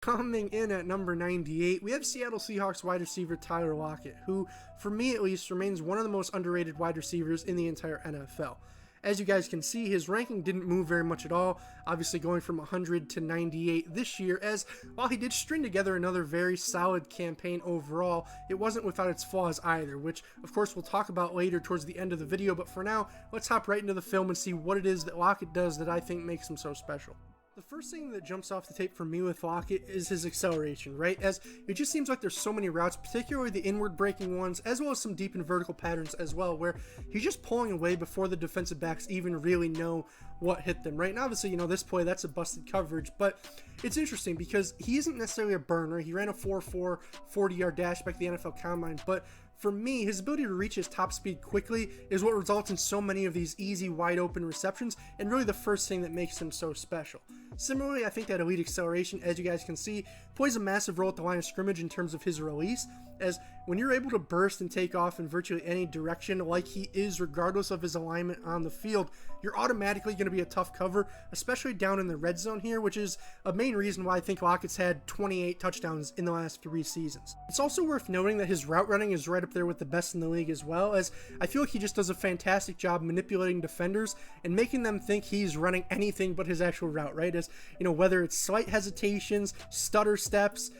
Coming in at number 98, we have Seattle Seahawks wide receiver Tyler Lockett, who, for me at least, remains one of the most underrated wide receivers in the entire NFL. As you guys can see, his ranking didn't move very much at all, obviously going from 100 to 98 this year, as while he did string together another very solid campaign overall, it wasn't without its flaws either, which of course we'll talk about later towards the end of the video, but for now, let's hop right into the film and see what it is that Lockett does that I think makes him so special. The first thing that jumps off the tape for me with Lockett is his acceleration, right? As it just seems like there's so many routes, particularly the inward breaking ones, as well as some deep and vertical patterns as well, where he's just pulling away before the defensive backs even really know what hit them, right? And obviously, this play, that's a busted coverage, but it's interesting because he isn't necessarily a burner. He ran a 4.4 40-yard dash back at the NFL Combine, but for me, his ability to reach his top speed quickly is what results in so many of these easy, wide open receptions, and really the first thing that makes him so special. Similarly, I think that elite acceleration, as you guys can see, plays a massive role at the line of scrimmage in terms of his release, as when you're able to burst and take off in virtually any direction like he is, regardless of his alignment on the field, you're automatically going to be a tough cover, especially down in the red zone here, which is a main reason why I think Lockett's had 28 touchdowns in the last 3 seasons. It's also worth noting that his route running is right up there with the best in the league as well, as I feel like he just does a fantastic job manipulating defenders and making them think he's running anything but his actual route, right? As, whether it's slight hesitations, stutter steps,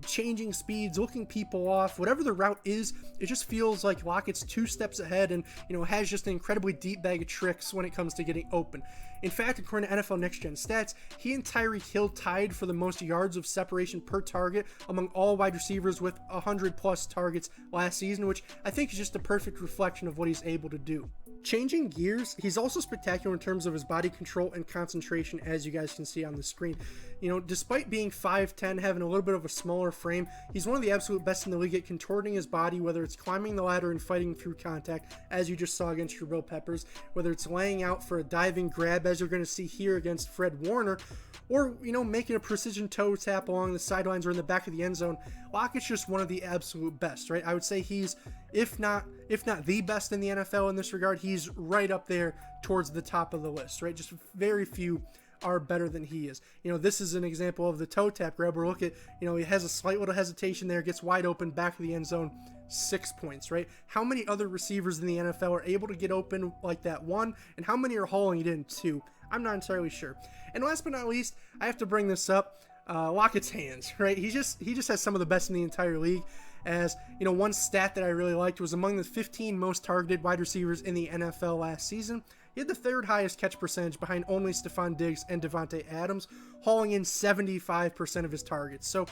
changing speeds, looking people off, whatever the route is, it just feels like Lockett's 2 steps ahead and, has just an incredibly deep bag of tricks when it comes to getting open. In fact, according to NFL Next Gen Stats, he and Tyreek Hill tied for the most yards of separation per target among all wide receivers with 100 plus targets last season, which I think is just a perfect reflection of what he's able to do. Changing gears, he's also spectacular in terms of his body control and concentration, as you guys can see on the screen. Despite being 5'10", having a little bit of a smaller frame, he's one of the absolute best in the league at contorting his body, whether it's climbing the ladder and fighting through contact, as you just saw against Jabril Peppers, whether it's laying out for a diving grab, as you're going to see here against Fred Warner, or, making a precision toe tap along the sidelines or in the back of the end zone. Lockett's just one of the absolute best, right? I would say he's, if not the best in the NFL in this regard, he's right up there towards the top of the list, right? Just very few are better than he is. This is an example of the toe tap grab where look at, he has a slight little hesitation there, gets wide open, back of the end zone, 6 points, right? How many other receivers in the NFL are able to get open like that? 1, and how many are hauling it in? 2. I'm not entirely sure. And last but not least, I have to bring this up, Lockett's hands, right? He just has some of the best in the entire league. As one stat that I really liked was among the 15 most targeted wide receivers in the NFL last season, he had the 3rd highest catch percentage behind only Stephon Diggs and Devontae Adams, hauling in 75% of his targets. So,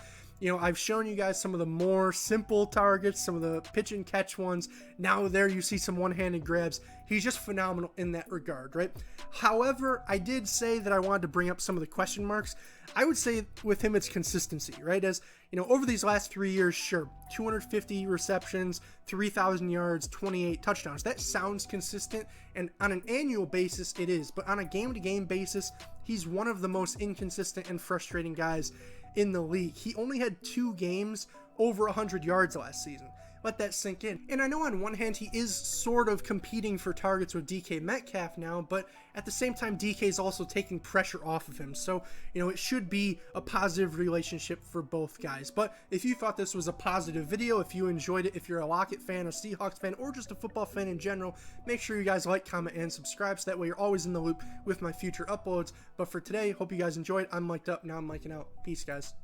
I've shown you guys some of the more simple targets, some of the pitch and catch ones. Now there you see some one-handed grabs. He's just phenomenal in that regard, right? However, I did say that I wanted to bring up some of the question marks. I would say with him it's consistency, right? As, over these last 3 years, sure, 250 receptions, 3,000 yards, 28 touchdowns. That sounds consistent, and on an annual basis it is, but on a game-to-game basis, he's one of the most inconsistent and frustrating guys in the league. He only had 2 games over 100 yards last season. Let that sink in. And I know on one hand he is sort of competing for targets with DK Metcalf now, but at the same time DK is also taking pressure off of him. So, it should be a positive relationship for both guys. But if you thought this was a positive video, if you enjoyed it, if you're a Lockett fan, a Seahawks fan, or just a football fan in general, make sure you guys like, comment, and subscribe so that way you're always in the loop with my future uploads. But for today, hope you guys enjoyed. I'm mic'd up, now I'm micing out. Peace, guys.